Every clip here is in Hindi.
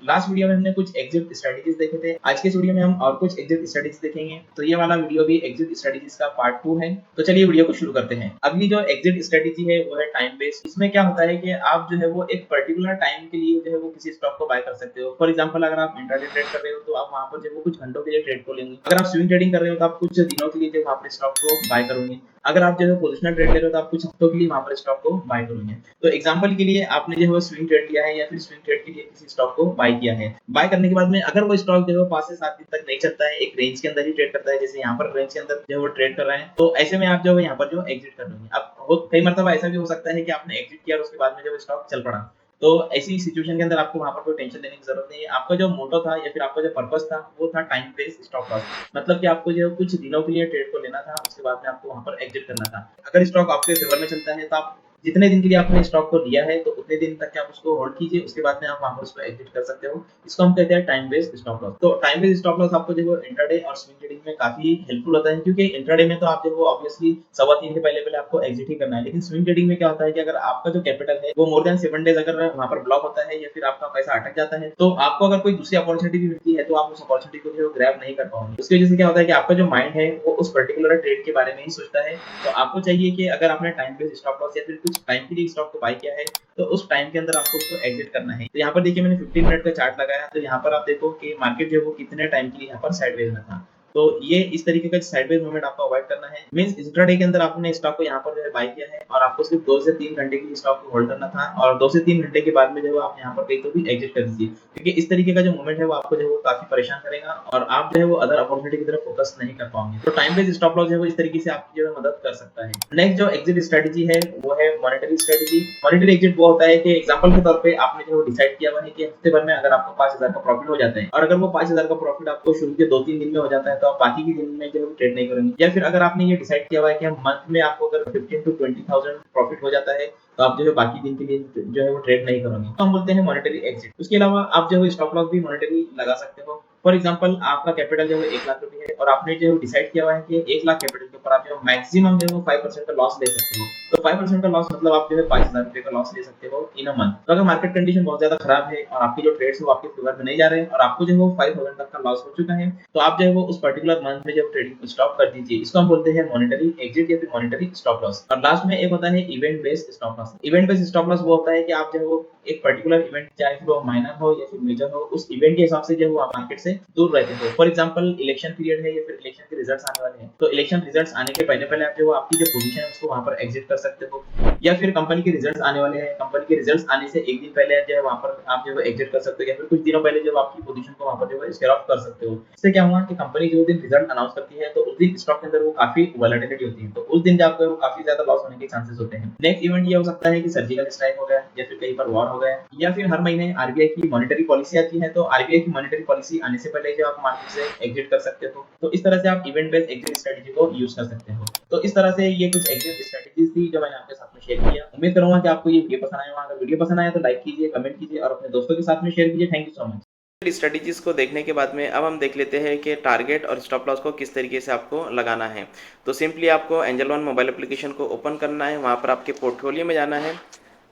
लास्ट वीडियो में हमने कुछ एग्जिट स्ट्रेटेजीज देखे थे। आज के इस वीडियो में हम और कुछ एग्जिट स्ट्रेटेजीज देखेंगे। तो ये वाला वीडियो भी एग्जिट स्ट्रेटेजीज का पार्ट 2 है। तो चलिए वीडियो को शुरू करते हैं। अगली जो एग्जिट स्ट्रेटेजी है वो है टाइम बेस्ड। इसमें क्या होता है कि आप जो है वो एक पर्टिकुलर टाइम के लिए जो है वो किसी स्टॉक को बाय कर सकते हो। फॉर एग्जांपल अगर आप इंट्राडे ट्रेड कर रहे हो तो आप वहां पर जो है वो कुछ घंटों के लिए ट्रेड को लेंगे। अगर आप स्विंग ट्रेडिंग कर रहे हो तो आप कुछ दिनों के लिए जो वहां पर स्टॉक को बाय करोगे। अगर आप जो है पोजिशनल ट्रेड ले रहे हो तो आप कुछ हफ्तों के लिए वहां पर स्टॉक को बाय करोगे। तो एग्जांपल के लिए आपने जो है वो स्विंग ट्रेड लिया है या फिर स्विंग ट्रेड के लिए किसी स्टॉक को बाय किया है। बाय करने के बाद में अगर वो स्टॉक जो है 5 से 7 दिन तक नहीं चलता है, एक रेंज के अंदर ही ट्रेड करता है, जैसे यहाँ पर रेंज के अंदर जो है वो ट्रेड कर रहे हैं, तो ऐसे में आप जो है यहाँ पर जो एग्जिट कर लोगे। अब कई मरतबा ऐसा भी हो सकता है कि आपने एग्जिट किया और उसके बाद में जो स्टॉक चल पड़ा। तो ऐसी सिचुएशन के अंदर आपको वहां पर कोई टेंशन लेने की जरूरत नहीं है। आपका जो मोटो था या फिर आपका जो पर्पस था वो था टाइम बेस्ड स्टॉप लॉस। मतलब कि आपको जो कुछ दिनों के लिए ट्रेड को लेना था, उसके बाद में आपको वहां पर एग्जिट करना था। अगर स्टॉक आपके फेवर में चलता है तो आप जितने दिन के लिए आपने स्टॉक को लिया है तो उतने दिन तक आप उसको होल्ड कीजिए, उसके बाद में आप वहां पर उसको एग्जिट कर सकते हो। इसको हम कहते हैं टाइम बेस्ड स्टॉप लॉस। तो टाइम बेस्ड स्टॉप लॉस आपको जो है इंट्राडे और स्विंग ट्रेडिंग में काफी हेल्पफुल होता है, क्योंकि इंट्राडे में तो आप जो है ऑब्वियसली 3:15 के पहले पहले आपको एग्जिट ही करना है। लेकिन स्विंग ट्रेडिंग में क्या होता है कि अगर आपका जो कैपिटल है वो मोर देन 7 डेज अगर वहां पर ब्लॉक होता है या फिर आपका पैसा अटक जाता है, तो आपको अगर कोई दूसरी अपॉर्चुनिटी भी मिलती है तो आप उस अपॉर्चुनिटी को जो ग्रैब नहीं कर पाओगे। उसकी वजह से क्या होता है कि आपका जो माइंड है वो उस पर्टिकुलर ट्रेड के बारे में ही सोचता है। तो आपको चाहिए कि अगर आपने टाइम बेस्ड स्टॉप लॉस या फिर कुछ टाइम के लिए स्टॉक को बाय किया है तो उस टाइम के अंदर आपको उसको एग्जिट करना है। तो यहाँ पर देखिए मैंने 15 मिनट का चार्ट लगाया, तो यहाँ पर आप देखो कि मार्केट जो है वो कितने टाइम के लिए यहाँ पर साइडवेज में था। तो ये इस तरीके का साइडवेज मूवमेंट आपको अवॉइड करना है। मींस इंट्राडे के अंदर आपने स्टॉक को यहाँ पर जो है बाय किया है और आपको सिर्फ 2 से 3 घंटे के लिए स्टॉक को होल्ड करना था, और 2 से 3 घंटे के बाद में जो है आप यहाँ पर कहीं तो भी एग्जिट कर दीजिए, क्योंकि इस तरीके का जो मूवमेंट है वो आपको जो है वो काफी परेशान करेगा और आप जो है वो अदर अपॉर्चुनिटी की तरफ फोकस नहीं कर पाओगे। तो टाइम बेस्ड स्टॉप लॉस है वो इस तरीके से आपकी जो है मदद कर सकता है। नेक्स्ट जो एग्जिट स्ट्रेटेजी है वो है मॉनेटरी स्ट्रेटेजी। मॉनेटरी एग्जिट वो होता है कि एग्जांपल के तौर पे आपने जो डिसाइड किया हुआ है कि हफ्ते भर में अगर आपको 5000 का प्रॉफिट हो जाता है, और अगर वो 5000 का प्रॉफिट आपको शुरू के 2-3 दिन में हो जाता है, तो आप बाकी के दिन में जो है ट्रेड नहीं करेंगे। या फिर अगर आपने ये डिसाइड किया हुआ है कि हम मंथ में आपको अगर 15 to 20,000 प्रॉफिट हो जाता है, तो आप जो है बाकी दिन के लिए जो है वो ट्रेड नहीं करोगे, तो हम बोलते हैं मॉनेटरी एग्जिट। उसके अलावा आप जो है स्टॉप लॉस भी मॉनेटरी लगा सकते हो। फॉर एग्जांपल आपका कैपिटल जो है 1 लाख रुपए है और आपने जो डिसाइड किया हुआ है कि 1 लाख कैपिटल के ऊपर आप जो मैक्सिमम जो है 5% का लॉस ले सकते हो। तो 5% का लॉस मतलब आप जो है 5000 रुपए का लॉस ले सकते हो इन अ मंथ। तो अगर मार्केट कंडीशन बहुत ज्यादा खराब है और आपके जो ट्रेड्स है वो आपके फेवर में नहीं जा रहे हैं और आपको जो है वो 5000 तक का लॉस हो चुका है, तो आप जो है वो उस पर्टिकुलर मंथ में जो ट्रेडिंग को स्टॉप कर दीजिए। इसको हम बोलते हैं मॉनेटरी एग्जिट या फिर मॉनेटरी स्टॉप लॉस। और लास्ट में एक होता है event based stop loss. Event based stop loss वो होता है कि आप जो है वो एक पर्टिकुलर इवेंट, चाहे वो माइनर हो या फिर मेजर हो, उस इवेंट के हिसाब से जो है आप मार्केट से दूर रहते हो। फॉर एग्जांपल इलेक्शन पीरियड है या फिर इलेक्शन के रिजल्ट्स आने वाले हैं, तो इलेक्शन रिजल्ट्स आने के पहले पहले आप जो आपकी जो पोजीशन है उसको वहां पर एग्जिट कर सकते हो। या फिर कंपनी के रिजल्ट्स आने वाले हैं, कंपनी के रिजल्ट्स आने से एक दिन पहले जो है वहां पर आप जो है एग्जिट कर सकते हो, या फिर कुछ दिनों पहले जब आपकी पोजीशन को वहां पर जो है स्केल ऑफ कर सकते हो। इससे क्या हुआ कि कंपनी जो दिन रिजल्ट अनाउंस करती है तो उस दिन स्टॉक के अंदर वो काफी वोलेटिलिटी होती है, तो उस दिन आपको काफी ज्यादा लॉस होने के चांसेस होते हैं। नेक्स्ट इवेंट ये हो सकता है कि सर्जिकल स्ट्राइक हो गया या फिर कहीं पर वॉर हो गया, या फिर हर महीने आरबीआई की मॉनेटरी पॉलिसी आती है, तो आरबीआई की मॉनेटरी पॉलिसी आने से पहले जो आप मार्केट से एग्जिट कर सकते हो। तो इस तरह से आप इवेंट बेस्ड एग्जिट स्ट्रेटजी को यूज कर सकते हो। तो इस तरह से ये कुछ एग्जिट स्ट्रेटजीज थी जो मैंने आपके साथ में शेयर किया। उम्मीद करूंगा कि आपको ये वीडियो पसंद आया होगा। अगर वीडियो पसंद आया तो लाइक कीजिए, कमेंट कीजिए और अपने दोस्तों के साथ में शेयर कीजिए। Thank you so much. Strategies को देखने के बाद में अब हम देख लेते हैं कि टारगेट और स्टॉप लॉस को किस तरीके से आपको लगाना है। तो सिंपली आपको एंजल वन मोबाइल एप्लीकेशन को ओपन करना है, वहाँ पर आपके पोर्टफोलियो में जाना है।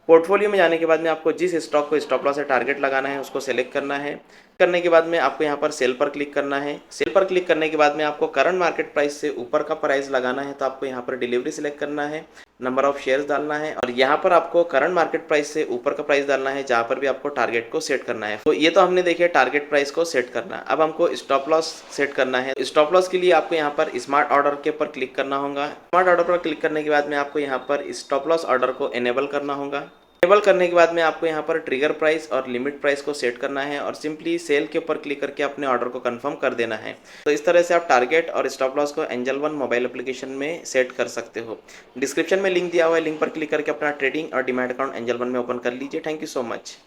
पोर्टफोलियो में जाने के बाद में आपको जिस स्टॉक को स्टॉप लॉस या टारगेट लगाना है उसको सेलेक्ट करना है। करने के बाद में आपको यहाँ पर सेल पर क्लिक करना है। सेल पर क्लिक करने के बाद में आपको करंट मार्केट प्राइस से ऊपर का प्राइस लगाना है, तो आपको यहाँ पर डिलीवरी सिलेक्ट करना है, नंबर ऑफ शेयर्स डालना है और यहाँ पर आपको करंट मार्केट प्राइस से ऊपर का प्राइस डालना है जहाँ पर भी आपको टारगेट को सेट करना है। तो ये तो हमने देखे टारगेट प्राइस को सेट करना। अब हमको स्टॉप लॉस सेट करना है। स्टॉप लॉस के लिए आपको यहाँ पर स्मार्ट ऑर्डर के ऊपर क्लिक करना होगा। स्मार्ट ऑर्डर पर क्लिक करने के बाद में आपको यहाँ पर स्टॉप लॉस ऑर्डर को एनेबल करना होगा। एनेबल करने के बाद में आपको यहाँ पर ट्रिगर प्राइस और लिमिट प्राइस को सेट करना है और सिंपली सेल के ऊपर क्लिक करके अपने ऑर्डर को कंफर्म कर देना है। तो इस तरह से आप टारगेट और स्टॉप लॉस को एंजल वन मोबाइल एप्लीकेशन में सेट कर सकते हो। डिस्क्रिप्शन में लिंक दिया हुआ है, लिंक पर क्लिक करके अपना ट्रेडिंग और डीमैट अकाउंट एंजल वन में ओपन कर लीजिए। Thank you so much.